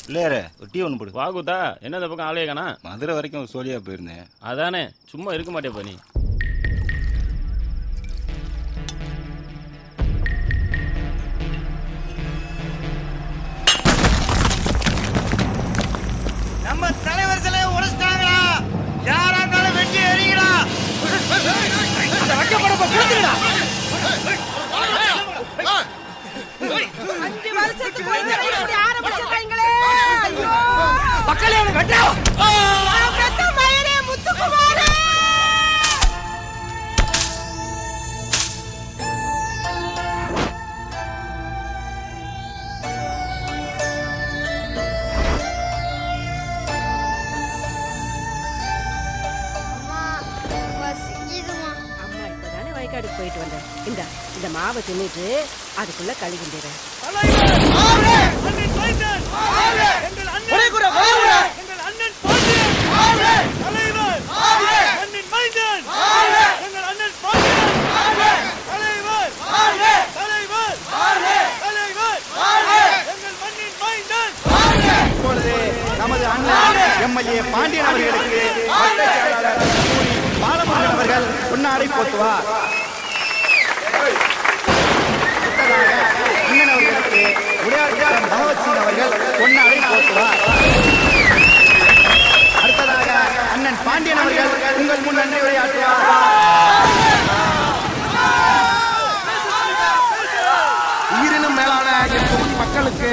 இல்லையாரு ஒரு டீ ஒன்று போடு. வாகுதா என்ன இந்த பக்கம் ஆளே காணா? மதுரை வரைக்கும் ஒரு சோழியா போயிருந்தேன். அதானே சும்மா இருக்க மாட்டேப்பா நீ. நம்ம தலைவர் சிலையை உடைச்சிட்டாங்களா? யாரா இருந்தாலும் வெட்டி எறிங்கடா. அந்த வைக்கப்படப்ப கொடுத்துடா. 5 வருஷத்துக்கு ஒரு தடவை இப்படி ஆரம்பிச்சிருக்காங்களே. ஐயோ மக்களே அவனை வெட்டா. பெத்த மயனே முத்துக்குமாரே. வயக்காடுக்கு போயிட்டு வந்தேன். இந்த மாவை தின்னுட்டு அதுக்குள்ள கழுகின்றேன். நமது அண்ணன் எம்எல்ஏ பாண்டியன் அவர்களுக்கு பாலமுருகன் அவர்கள் பொன்னாடை போட்டுவார். அண்ணன் அவர்களுக்கு உடையார் பகவத் சிங் அவர்கள் பொன்னாடை போட்டுவார். அடுத்ததாக அண்ணன் பாண்டியன் அவர்கள் உங்கள் முன் நன்றி உரையாற்றுவார். உயிரினும் மேலான என் தொகுதி மக்களுக்கு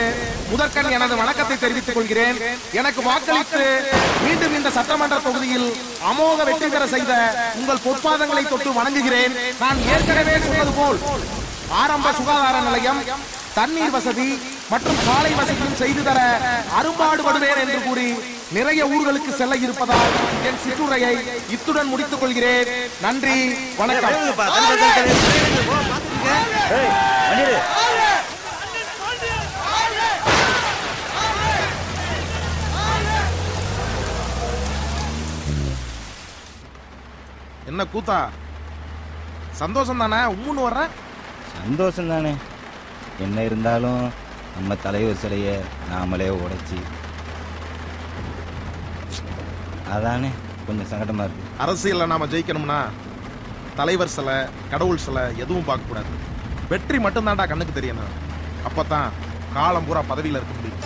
முதற்கண் எனது வணக்கத்தை தெரிவித்துக் கொள்கிறேன். எனக்கு வாக்களித்து மீண்டும் இந்த சட்டமன்ற தொகுதியில் அமோக வெற்றி பெற செய்த உங்கள் பொற்பாதங்களை தொட்டு வணங்குகிறேன். நான் ஏற்கனவே சொன்னது போல் ஆரம்ப சுகாதார நிலையம், தண்ணீர் வசதி மற்றும் சாலை வசதியும் செய்து தர அரும்பாடுபடுவேன் என்று கூறி நிறைய ஊர்களுக்கு செல்ல இருப்பதால் என் சிற்றுரையை இத்துடன் முடித்துக் கொள்கிறேன். நன்றி, வணக்கம். என்ன கூத்தா, சந்தோஷம் தானே? உம்முன்னு வர்ற? சந்தோஷம் தானே. என்ன இருந்தாலும் நம்ம தலைவர் சிலையை நாமளே உடைச்சி அதானே கொஞ்சம் சங்கடமா இருக்கு. அரசியல்ல நாம ஜெயிக்கணும்னா தலைவர் சிலை, கடவுள் சிலை எதுவும் பார்க்க கூடாது. வெற்றி மட்டும்தான்டா கண்ணுக்கு தெரியணும். அப்பதான் காலம் பூரா பதவியில இருக்க முடியும்.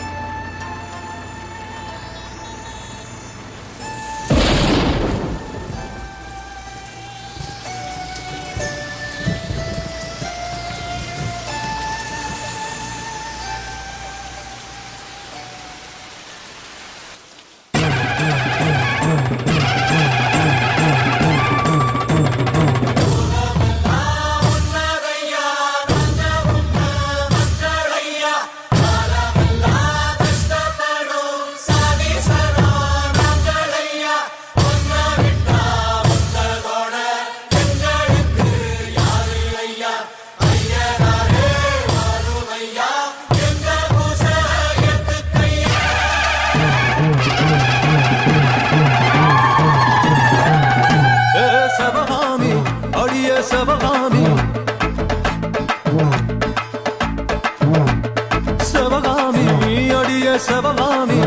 சிவகாமி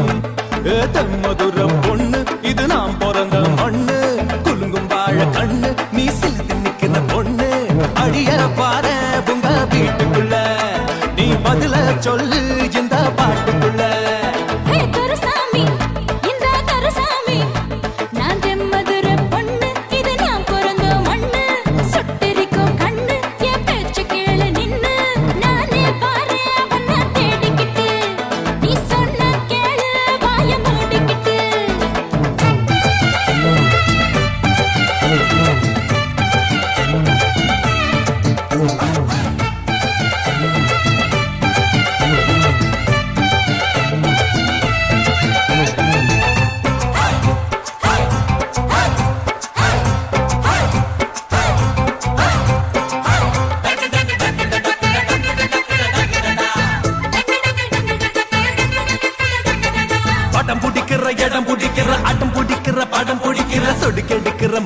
மதுர பொண்ணு, இது நாம் பிறந்த மண்ணு. குலுங்கும் வாழ கண்ணு, நீ சிலித்து நிக்கிற பொண்ணு. அடிய பாரு உங்க வீட்டுக்குள்ள, நீ பதில சொல்லு இந்த பாட்டுக்குள்ள.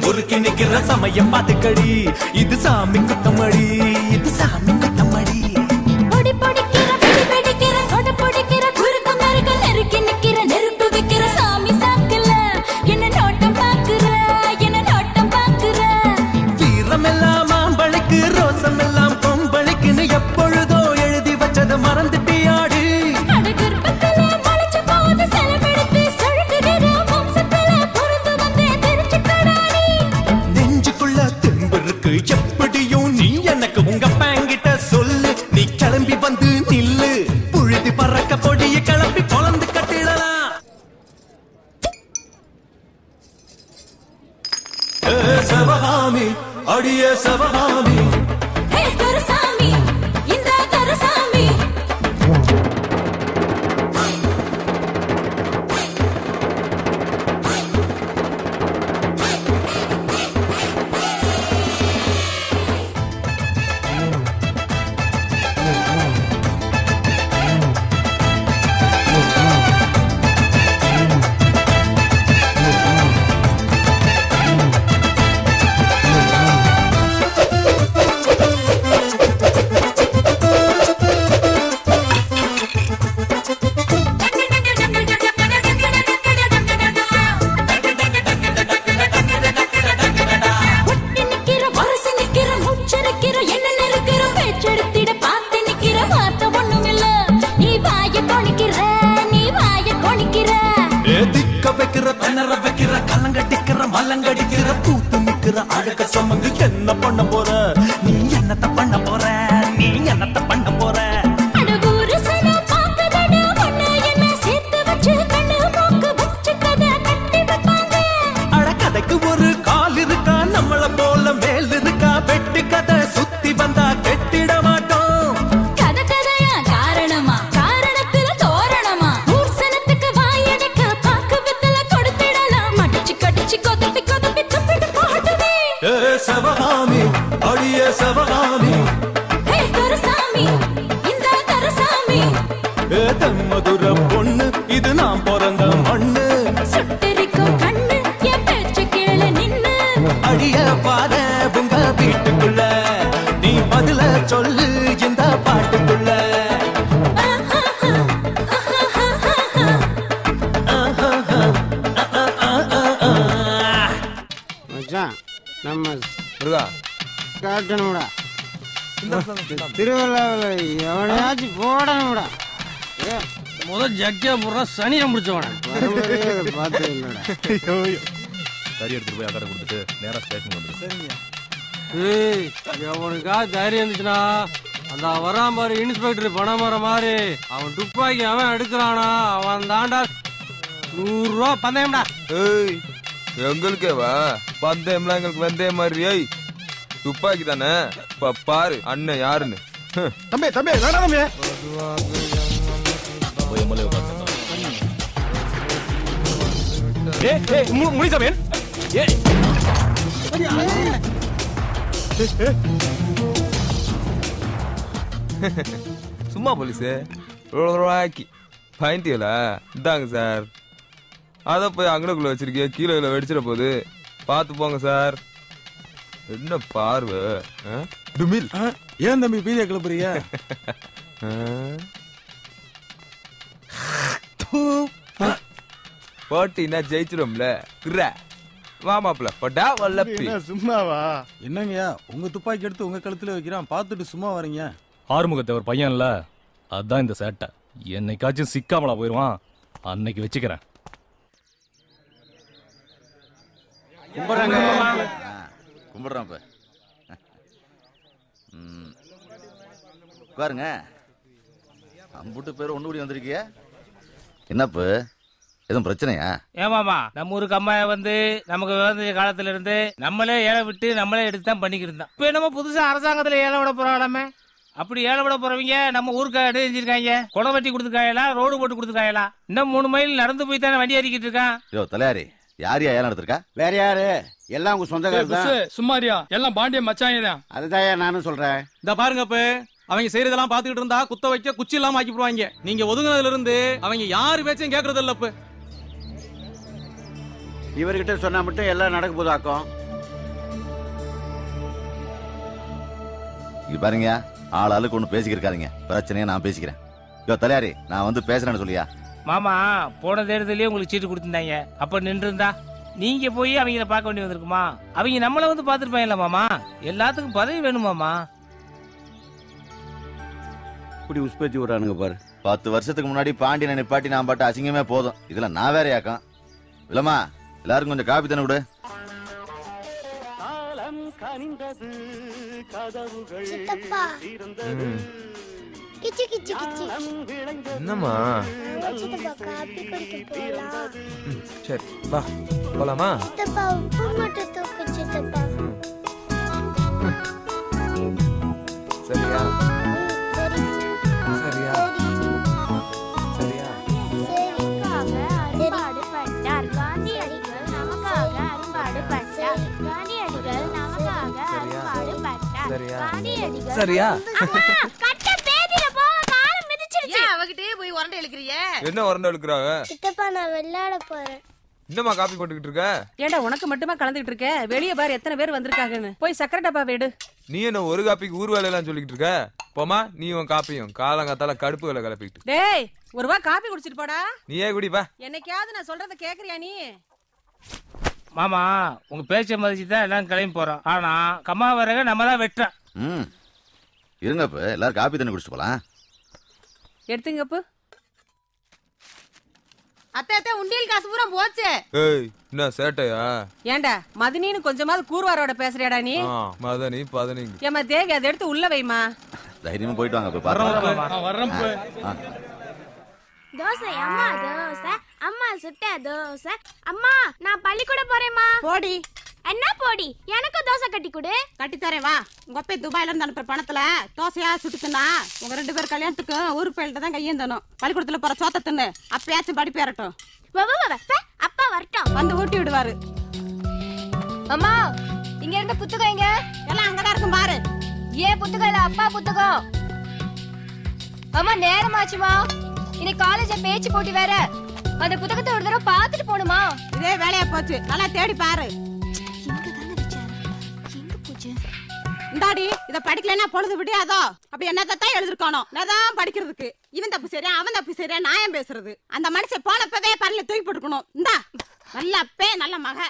முறுக்கி நிக்கிற சமயம் பாத்துக்கடி, இது சாமி குத்தமடி, இது சாமி குத்தமடி. பொடி பொடிக்கிற, வெடி வெடிக்கிற, கொட பொடிக்கிற, குறுக்கு நறுக்கு நெருக்கி பறக்க பொடிய கிளப்பி பொலந்து கட்டிடலாம். சிவகாமி அடிய சிவகாமி கருசாமி இந்த கருசாமி கலங்கடிக்கிற பூத்து நிக்கிற அழக சுமந்து என்ன பண்ண போற நீ என்னத்த பண்ண போற நீ என்னத்த பண்ண போற அழகதைக்கு ஒரு கால் இருக்கா நம்மள போல மேல் இருக்கா வெட்டி கதை சுத்தி வந்தா கெட்டிட மாட்டோம் கதை கதையா காரணமா காரணத்துல தோரணமா ஊர்சனத்துக்கு வாயடைக்க பாக்கு வித்தல கொடுத்திடலாம் மடிச்சு கடிச்சு கொதப்பி கொதப்பி துப்பிட்டு போடுவே சிவகாமி அடிய சிவகாமி கருசாமி இந்த கருசாமி மதுர பொண்ணு இது நான் பிறந்த மண்ணு சுட்டெரிக்கும் கண்ணு என் பேச்சு கேள நின்னு அடிய பாத உங்க வீட்டுக்குள்ள நீ பதில சொல்லு இந்த பாட்டுக்குள்ள நம்ம காட்டணும்டா திருவிழாவில் எவனையாச்சும் போடணும்டா முதல் ஜக்கியா போடுற சனியை முடிச்சவன பார்த்து இல்லடா கறி எடுத்துட்டு போய் அக்கறை கொடுத்துட்டு நேரா ஸ்டேஷன் வந்துரு. ஏய் எவனுக்கா தைரியம் இருந்துச்சுன்னா அந்த வரான் பாரு இன்ஸ்பெக்டர் பணமர மாதிரி அவன் துப்பாக்கி அவன் எடுக்கிறானா அவன் தாண்டா 100 ரூபா பந்தயம்டா. ஏய் எங்களுக்கேவா பந்தயம்லாம் எங்களுக்கு வந்தே மாதிரி. ஏய் துப்பாக்கி தானே பாரு அண்ணன் யாருன்னு. தம்பி தம்பி வேணாம் தம்பி. போய் எம்எல்ஏ பார்த்து. ஏய் முனிசாமி ஏய் சும்மா போலீஸு ரூபாய்க்கு பாயிண்டியலா இந்தாங்க சார். அதை போய் அங்கனக்குள்ள வச்சிருக்கே கீழே வெடிச்சிட போகுது பார்த்து போங்க சார். என்ன பார்வை டுமில். ஏன் தம்பி பீதியா கிளப்புறீங்க? போட்டினா ஜெயிச்சிடும்ல வாமாப்ல பட்டா வல்லப்பி. சும்மாவா? என்னங்கய்யா உங்க துப்பாக்கி எடுத்து உங்க கழுத்துல வைக்கிறான் பார்த்துட்டு சும்மா வரீங்க? ஆறுமுகத்தவர் பையன்ல அதான் இந்த சேட்டை. என்னைக்காச்சும் சிக்காமலா போயிருவான் அன்னைக்கு வச்சுக்கிறேன். கும்பிடுறான் இப்ப உட்காருங்க. அம்புட்டு பேர் ஒண்ணு கூடி வந்திருக்கிய என்னப்பு எதுவும் பிரச்சனையா? ஏமாமா நம்ம ஊருக்கு அம்மாய வந்து நமக்கு விவசாய காலத்துல இருந்து நம்மளே ஏழை விட்டு நம்மளே எடுத்து தான் பண்ணிக்கிட்டு இருந்தோம். இப்ப என்னமோ புதுசா அரசாங்கத்துல ஏழை விட போறாங்களாமே. அப்படி ஏழை விட போறவங்க நம்ம ஊருக்கு அடி செஞ்சிருக்காங்க. குடம் வெட்டி கொடுத்துருக்காங்களா, ரோடு போட்டு கொடுத்துருக்காங்களா? இன்னும் 3 மைல் நடந்து போய் தானே வண்டி அடிக்கிட்டு இருக்கான். யோ தலையாரி யார் ஏன் எடுத்திருக்கா? வேற யாரு? எல்லாம் உங்க சொந்தக்காரர் தான். சும்மாரியா எல்லாம் பாண்டிய மச்சாங்க தான். அதுதான் நானும் சொல்றேன். இந்த பாருங்க இப்ப அவங்க செய்யறதெல்லாம் பாத்துக்கிட்டு இருந்தா குத்த வைக்க குச்சி இல்லாம ஆக்கி போடுவாங்க. நீங்க ஒதுங்கினதுல இருந்து அவங்க யாரு பேச்சையும் கேக்குறது இல்ல. இப்ப இவர்கிட்ட சொன்னா மட்டும் எல்லாம் நடக்க போதாக்கும். இங்க பாருங்க ஆள் ஆளுக்கு ஒண்ணு பேசிக்கிருக்காதீங்க. பிரச்சனையை நான் பேசிக்கிறேன். யோ தலையாரி நான் வந்து பேசுறேன்னு சொல்லியா? மாமா போன தேர்தலே உங்களுக்கு சீட்டு கொடுத்துருந்தாங்க. அப்ப நின்று இருந்தா நீங்க போய் அவங்கள பார்க்க வேண்டி வந்திருக்குமா? அவங்க நம்மள வந்து பாத்துருப்பாங்கல்ல மாமா. எல்லாத்துக்கும் பதவி வேணுமாமா? இப்படி உஸ்பேத்தி விடுறானுங்க பாரு. 10 வருஷத்துக்கு முன்னாடி பாண்டியனை நிப்பாட்டி நான் பாட்டு அசிங்கமே போதும். இதுல நான் வேற யாக்கம் இல்லம்மா. எல்லாருக்கும் கொஞ்சம் காபி தானே விடு. கிச்சு கிச்சு கிச்சு. என்னம்மா? சித்தப்பா காபி குடிக்க போலாம். சரி வா போலாமா? சித்தப்பா உப்பு மட்டும் தூக்கு சித்தப்பா. சரியா? சரி. சரியா? சரியா? அரும்பாடு பட்டார் காந்தியடிகள் நமக்காக அரும்பாடு பட்டார். காந்தியடிகள் நமக்காக அரும்பாடு பட்டார். காந்தியடிகள். சரியா? கட்ட பேதில போக கால் மிதிச்சிருச்சு. அவகிட்டே போய் உரண்டை இழுக்கறிய? என்ன உரண்டை இழுக்கறாங்க? சித்தப்பா நான் விளையாட போறேன். என்னம்மா காப்பி போட்டுக்கிட்டு இருக்க? ஏண்டா உனக்கு மட்டுமா கலந்துட்டு இருக்க? வெளிய பாரு எத்தனை பேர் வந்திருக்காங்கன்னு. போய் சக்கரை டப்பா வேடு. நீ என்ன ஒரு காப்பிக்கு ஊர் வேலையெல்லாம் சொல்லிக்கிட்டு இருக்க? போமா நீ உன் காப்பியும் காலங்காத்தால கடுப்பு வேலை கிளப்பிட்டு. டேய் ஒரு வா காபி குடிச்சிட்டு போடா. நீயே குடிப்பா. என்னைக்காவது நான் சொல்றத கேக்குறியா நீ? மாமா உங்க பேச்சை மதிச்சு தான் எல்லாம் கிளம்பி போறோம். ஆனா கம்மா வரக நம்ம தான் வெட்டுறோம். இருங்க இப்ப எல்லாரும் காப்பி தண்ணி குடிச்சிட்டு போலாம். எடுத்துங்கப்பு. அத்தை அத்தை உண்டியல் காசு பூரா போச்சு. ஏய் என்ன சேட்டையா? ஏண்டா மதினின்னு கொஞ்சமாவது கூர்வாரோட பேசுறியாடா நீ? மதனி பதனிங்க. ஏமா தேவி அதை எடுத்து உள்ள வைமா. தைரியமா போயிட்டு வாங்க போய் பாருங்க. வர்றோம். தோசை அம்மா தோசை. அம்மா சுட்ட தோசை. அம்மா நான் பள்ளிக்கூடம் போறேம்மா. போடி. என்ன போடி? எனக்கு தோசை கட்டி கொடு. கட்டி தரேன் வா. உங்க அப்பா துபாயில இருந்து அனுப்புற பணத்துல தோசையா சுட்டுனா உங்க 2 பேர் கல்யாணத்துக்கு ஊர் பயில்ட்ட தான் கையேந்தணும். பள்ளிக்கூடத்துல போற சோத்த தின்னு அப்பயாச்சும் படிப்பு ஏறட்டும். அப்பா வரட்டும். வந்து ஊட்டி விடுவாரு. அம்மா இங்க இருந்த புத்தகம் எங்க? எல்லாம் அங்கதான் இருக்கும் பாரு. ஏன் புத்தகம் இல்ல அப்பா புத்தகம்? அம்மா நேரமாச்சுமா. இன்னைக்கு காலேஜ்ல பேச்சு போட்டி வேற. அந்த புத்தகத்தை ஒரு தடவை பாத்துட்டு போணுமா? இதே வேலையா போச்சு. நல்லா தேடி பாரு. இந்தாடி இத படிக்கலன்னா பொழுது விடியாதோ. அப்ப என்னத்தான் எழுதிருக்கானோ நான் படிக்கிறதுக்கு. இவன் தப்பு சரியா அவன் தப்பு சரியா நியாயம் பேசுறது. அந்த மனுஷன் போனப்பவே பரல தூக்கி போட்டுக்கணும். இந்தா நல்ல அப்பே நல்ல மக.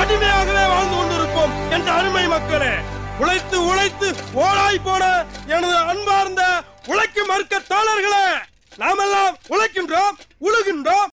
அடிமையாகவே வாழ்ந்து கொண்டிருப்போம் என்ற அருமை மக்களே. உழைத்து உழைத்து ஓடாய் போன எனது அன்பார்ந்த உழைக்கும் மறுக்க தோழர்களே, நாமெல்லாம் உழைக்கின்றோம், உழுகின்றோம்,